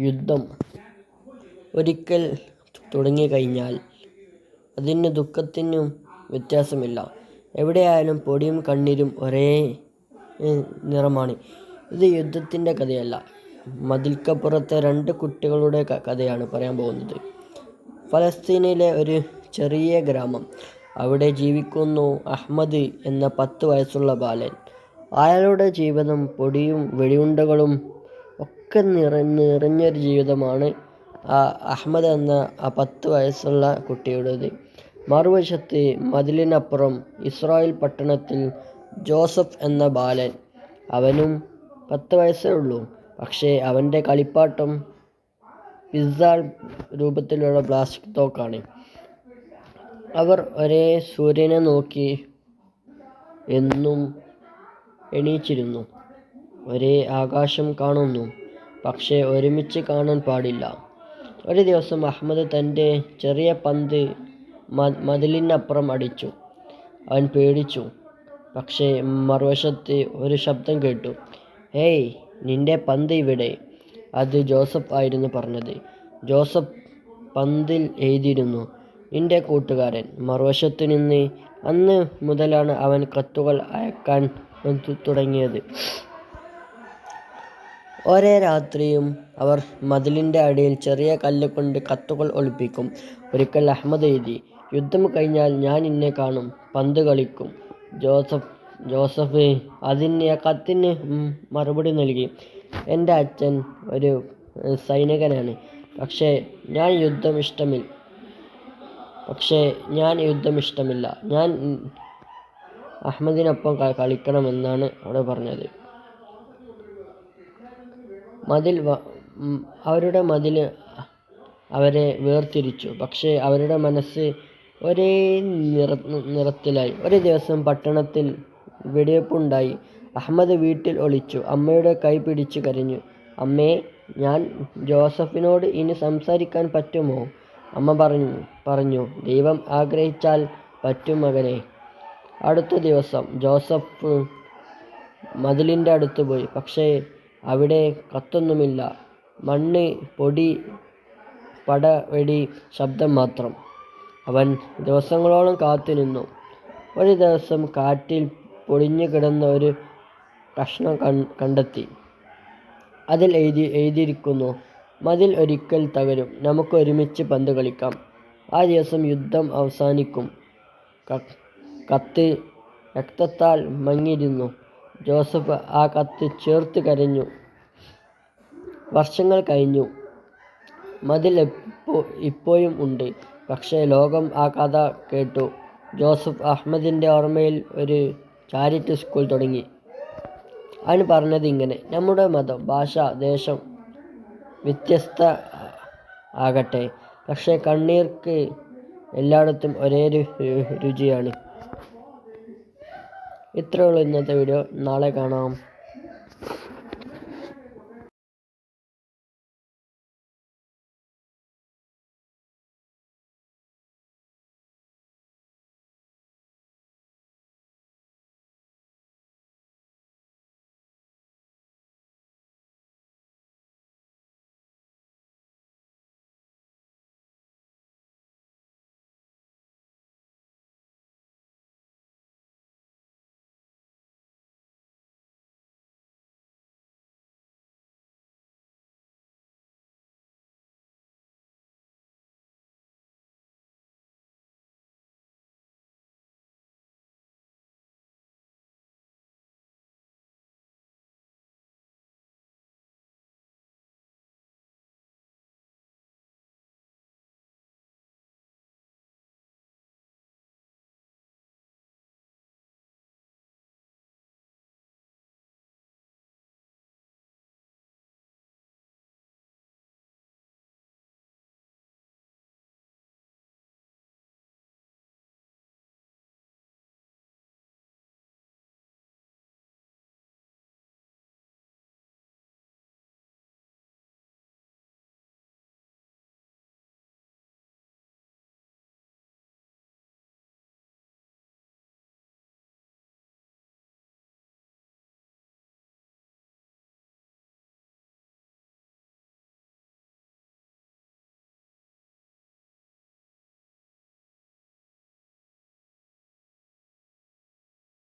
യുദ്ധം ഒരിക്കൽ തുടങ്ങിക്കഴിഞ്ഞാൽ അതിന് ദുഃഖത്തിനും വ്യത്യാസമില്ല. എവിടെയായാലും പൊടിയും കണ്ണീരും ഒരേ നിറമാണ്. ഇത് യുദ്ധത്തിൻ്റെ കഥയല്ല, മതിൽക്കപ്പുറത്തെ രണ്ട് കുട്ടികളുടെ കഥയാണ് പറയാൻ പോകുന്നത്. ഫലസ്തീനിലെ ഒരു ചെറിയ ഗ്രാമം. അവിടെ ജീവിക്കുന്നു അഹ്മദ് എന്ന 10 വയസ്സുള്ള ബാലൻ. അയാളുടെ ജീവിതം പൊടിയും വെടിയുണ്ടകളും ഒക്കെ നിറഞ്ഞൊരു ജീവിതമാണ് അഹ്മദ് എന്ന ആ 10 വയസ്സുള്ള കുട്ടിയുടേത്. മറുവശത്ത് മതിലിനപ്പുറം ഇസ്രായേൽ പട്ടണത്തിൽ ജോസഫ് എന്ന ബാലൻ. അവനും 10 വയസ്സേ ഉള്ളൂ. പക്ഷേ അവൻ്റെ കളിപ്പാട്ടം പിസ്സ രൂപത്തിലുള്ള പ്ലാസ്റ്റിക് തോക്കാണ്. അവർ ഒരേ സൂര്യനെ നോക്കി എന്നും എണീച്ചിരുന്നു, ഒരേ ആകാശം കാണുന്നു, പക്ഷേ ഒരുമിച്ച് കാണാൻ പാടില്ല. ഒരു ദിവസം അഹ്മദ് തൻ്റെ ചെറിയ പന്ത് മതിലിനപ്പുറം അടിച്ചു. അവൻ പേടിച്ചു. പക്ഷേ മറുവശത്ത് ഒരു ശബ്ദം കേട്ടു. "ഹേയ്, നിന്റെ പന്ത് ഇവിടെ." അത് ജോസഫ് ആയിരുന്നു പറഞ്ഞത്. ജോസഫ് പന്തിൽ എഴുതിയിരുന്നു, "നിന്റെ കൂട്ടുകാരൻ." മറുവശത്തു നിന്ന്. അന്ന് മുതലാണ് അവൻ കത്തുകൾ അയക്കാൻ തുടങ്ങിയത്. ഓരോ രാത്രിയും അവർ മതിലിൻ്റെ അടിയിൽ ചെറിയ കല്ലുകൊണ്ട് കത്തുകൾ ഒളിപ്പിക്കും. ഒരിക്കൽ അഹ്മദ് എഴുതി, "യുദ്ധം കഴിഞ്ഞാൽ ഞാൻ നിന്നെ കാണും, പന്ത് കളിക്കും." ജോസഫ് കത്തിന് മറുപടി നൽകി, "എൻ്റെ അച്ഛൻ ഒരു സൈനികനാണ്, പക്ഷേ ഞാൻ യുദ്ധം ഇഷ്ടമില്ല. ഞാൻ അഹ്മദിനൊപ്പം കളിക്കണമെന്നാണ് അവിടെ പറഞ്ഞത്." അവരുടെ മതിൽ അവരെ വേർതിരിച്ചു, പക്ഷേ അവരുടെ മനസ്സ് ഒരേ നിറത്തിലായി. ഒരു ദിവസം പട്ടണത്തിൽ വെടിവെപ്പുണ്ടായി. അഹ്മദ് വീട്ടിൽ ഒളിച്ചു. അമ്മയുടെ കൈ പിടിച്ച് കരഞ്ഞു. "അമ്മേ, ഞാൻ ജോസഫിനോട് ഇനി സംസാരിക്കാൻ പറ്റുമോ?" അമ്മ പറഞ്ഞു, "ദൈവം ആഗ്രഹിച്ചാൽ പറ്റും മകനെ." അടുത്ത ദിവസം ജോസഫ് മതിലിൻ്റെ അടുത്ത് പോയി. പക്ഷേ അവിടെ കത്തൊന്നുമില്ല. മണ്ണ്, പൊടി, പടവെടി ശബ്ദം മാത്രം. അവൻ ദിവസങ്ങളോളം കാത്തുനിന്നു. ഒരു ദിവസം കാറ്റിൽ പൊടിഞ്ഞു കിടന്ന ഒരു കഷ്ണം കണ്ടെത്തി. അതിൽ എഴുതിയിരിക്കുന്നു, "മതിൽ ഒരിക്കൽ തകരും, നമുക്ക് ഒരുമിച്ച് പന്ത് കളിക്കാം." ആ ദിവസം യുദ്ധം അവസാനിക്കും. കത്ത് രക്തത്താൽ മങ്ങിയിരുന്നു. ജോസഫ് ആ കത്ത് ചേർത്ത് കരഞ്ഞു. വർഷങ്ങൾ കഴിഞ്ഞു. മതിൽ ഇപ്പോഴും ഉണ്ട്, പക്ഷേ ലോകം ആ കഥ കേട്ടു. ജോസഫ് അഹ്മദിൻ്റെ ഓർമ്മയിൽ ഒരു ചാരിറ്റി സ്കൂൾ തുടങ്ങി. അവൻ പറഞ്ഞത് ഇങ്ങനെ, "നമ്മുടെ മതം, ഭാഷ, ദേശം വ്യത്യസ്ത ആകട്ടെ, പക്ഷേ കണ്ണീർക്ക് എല്ലായിടത്തും ഒരേ രുചിയാണ്." ഇത്രയേ ഉള്ളൂ ഇന്നത്തെ വീഡിയോ. നാളെ കാണാം.